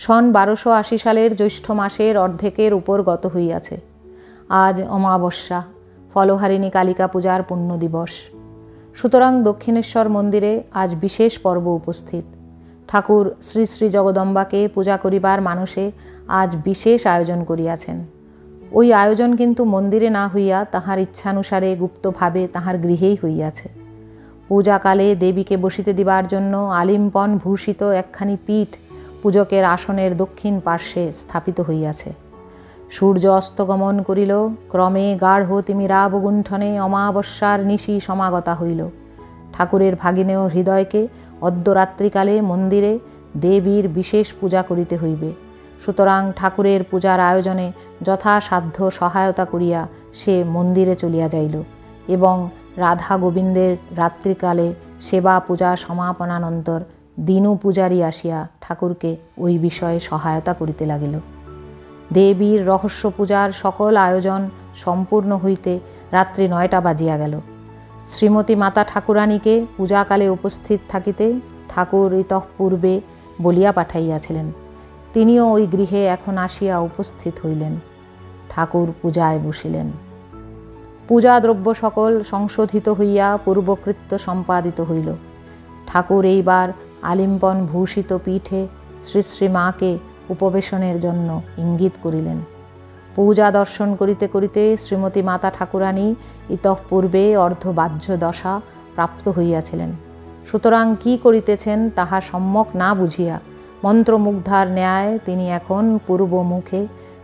সন 1280 সালের জ্যৈষ্ঠ মাসের অর্ধেকের উপর গত হইয়াছে। আজ অমাবস্যা, ফলহারিণী কালিকা পূজার পুণ্য দিবস। সুতরাং দক্ষিণেশ্বর মন্দিরে আজ বিশেষ পর্ব উপস্থিত। ঠাকুর শ্রী শ্রী জগদম্বাকে পূজা করিবার মানুষে আজ বিশেষ আয়োজন করিয়াছেন। ওই আয়োজন কিন্তু মন্দিরে না হইয়া তাহার ইচ্ছানুসারে গুপ্তভাবে তাহার গৃহেই হইয়াছে। পূজাকালে দেবীকে বসিতে দিবার জন্য আলিম্পন ভূষিত একখানি পীঠ পূজকের আসনের দক্ষিণ পার্শ্বে স্থাপিত হইয়াছে। সূর্য অস্তগমন করিল, ক্রমে গাঢ় তিমিরাবগুণ্ঠনে অমাবস্যার নিশি সমাগতা হইল। ঠাকুরের ভাগিনেয় হৃদয়কে অদ্যরাত্রিকালে মন্দিরে দেবীর বিশেষ পূজা করিতে হইবে। সুতরাং ঠাকুরের পূজার আয়োজনে যথাসাধ্য সহায়তা করিয়া সে মন্দিরে চলিয়া যাইল এবং রাধা গোবিন্দের রাত্রিকালে সেবা পূজা সমাপনানন্তর দিনু পূজারী আসিয়া ঠাকুরকে ওই বিষয়ে সহায়তা করিতে লাগিল। দেবীর রহস্য পূজার সকল আয়োজন সম্পূর্ণ হইতে রাত্রি 9টা বাজিয়া গেল। শ্রীমতী মাতা ঠাকুরানীকে পূজাকালে উপস্থিত থাকিতে ঠাকুর ইতঃপূর্বে বলিয়া পাঠাইয়াছিলেন। তিনিও ওই গৃহে এখন আসিয়া উপস্থিত হইলেন। ঠাকুর পূজায় বসিলেন। পূজা দ্রব্য সকল সংশোধিত হইয়া পূর্বকৃত্য সম্পাদিত হইল। ঠাকুর এইবার আলিম্পন ভূষিত পীঠে শ্রী শ্রী মাকে উপবেশনের জন্য ইঙ্গিত করিলেন। পূজা দর্শন করিতে করিতে শ্রীমতী মাতা ঠাকুরানী ইতঃপূর্বে অর্ধবাহ্য দশা প্রাপ্ত হইয়াছিলেন। সুতরাং কি করিতেছেন তাহা সম্যক না বুঝিয়া মন্ত্রমুগ্ধার ন্যায় তিনি এখন পূর্বমুখে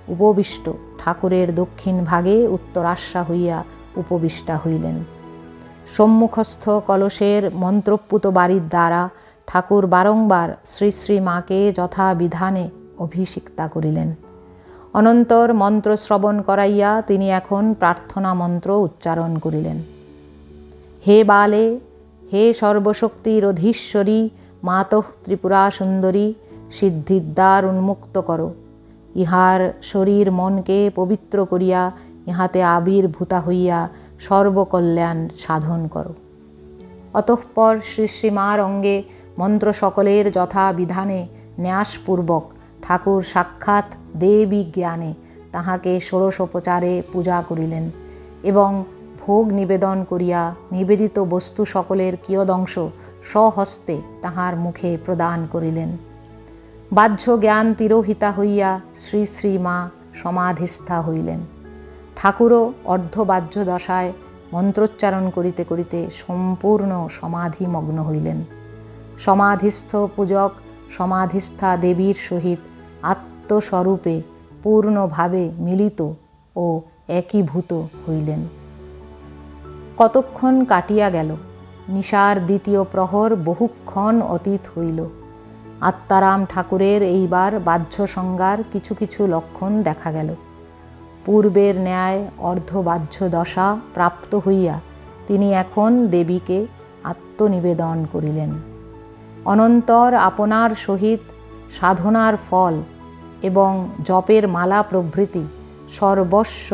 উপবিষ্ট ঠাকুরের দক্ষিণ ভাগে উত্তরাস্যা হইয়া উপবিষ্টা হইলেন। সম্মুখস্থ কলসের মন্ত্রপুত বাড়ির দ্বারা ঠাকুর বারংবার শ্রী শ্রী মাকে যথাবিধানে অভিষিক্তা করিলেন। অনন্তর মন্ত্র শ্রবণ করাইয়া তিনি এখন প্রার্থনা মন্ত্র উচ্চারণ করিলেন। হে বালে, হে সর্বশক্তির অধীশ্বরী মাতঃ ত্রিপুরা সুন্দরী, সিদ্ধিদ্বার উন্মুক্ত করো। ইহার শরীর মনকে পবিত্র করিয়া ইহাতে আবির্ভূতা হইয়া সর্বকল্যাণ সাধন করো। অতঃপর শ্রী শ্রীমার অঙ্গে মন্ত্র সকলের যথাবিধানে ন্যাসপূর্বক ঠাকুর সাক্ষাৎ দেবী জ্ঞানে তাহাকে ষোড়শোপচারে পূজা করিলেন এবং ভোগ নিবেদন করিয়া নিবেদিত বস্তু সকলের কিয়দংশ স্বহস্তে তাহার মুখে প্রদান করিলেন। বাহ্য জ্ঞান তিরোহিতা হইয়া শ্রী শ্রী মা সমাধিস্থা হইলেন। ঠাকুরও অর্ধবাহ্য দশায় মন্ত্রোচ্চারণ করিতে করিতে সম্পূর্ণ সমাধিমগ্ন হইলেন। সমাধিস্থ পূজক সমাধিস্থা দেবীর সহিত আত্মস্বরূপে পূর্ণভাবে মিলিত ও একীভূত হইলেন। কতক্ষণ কাটিয়া গেল। নিশার দ্বিতীয় প্রহর বহুক্ষণ অতীত হইল। আত্মারাম ঠাকুরের এইবার বাহ্য সংজ্ঞার কিছু কিছু লক্ষণ দেখা গেল। পূর্বের ন্যায় অর্ধবাহ্য দশা প্রাপ্ত হইয়া তিনি এখন দেবীকে আত্মনিবেদন করিলেন। অনন্তর আপনার সহিত সাধনার ফল এবং জপের মালা প্রভৃতি সর্বস্ব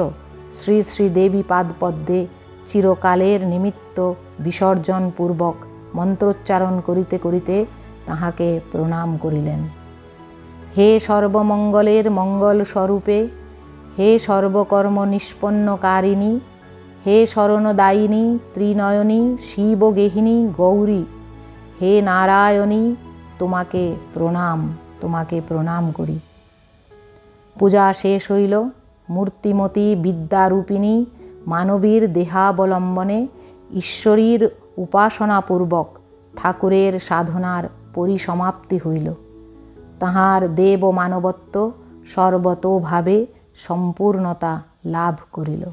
শ্রী শ্রী দেবী পাদপদ্মে চিরকালের নিমিত্ত বিসর্জনপূর্বক মন্ত্রোচ্চারণ করিতে করিতে তাহাকে প্রণাম করিলেন। হে সর্বমঙ্গলের মঙ্গল স্বরূপে, হে সর্বকর্ম নিষ্পন্নকারিণী, হে শরণদায়িনী ত্রিনয়নী শিবগেহিনী গৌরী, হে নারায়ণী, তোমাকে প্রণাম করি। পূজা শেষ হইল। মূর্তিমতী বিদ্যারূপিণী মানবীর দেহাবলম্বনে ঈশ্বরীর উপাসনাপূর্বক ঠাকুরের সাধনার পরিসমাপ্তি হইল। তাহার দেব মানবত্ব সর্বতোভাবে সম্পূর্ণতা লাভ করিল।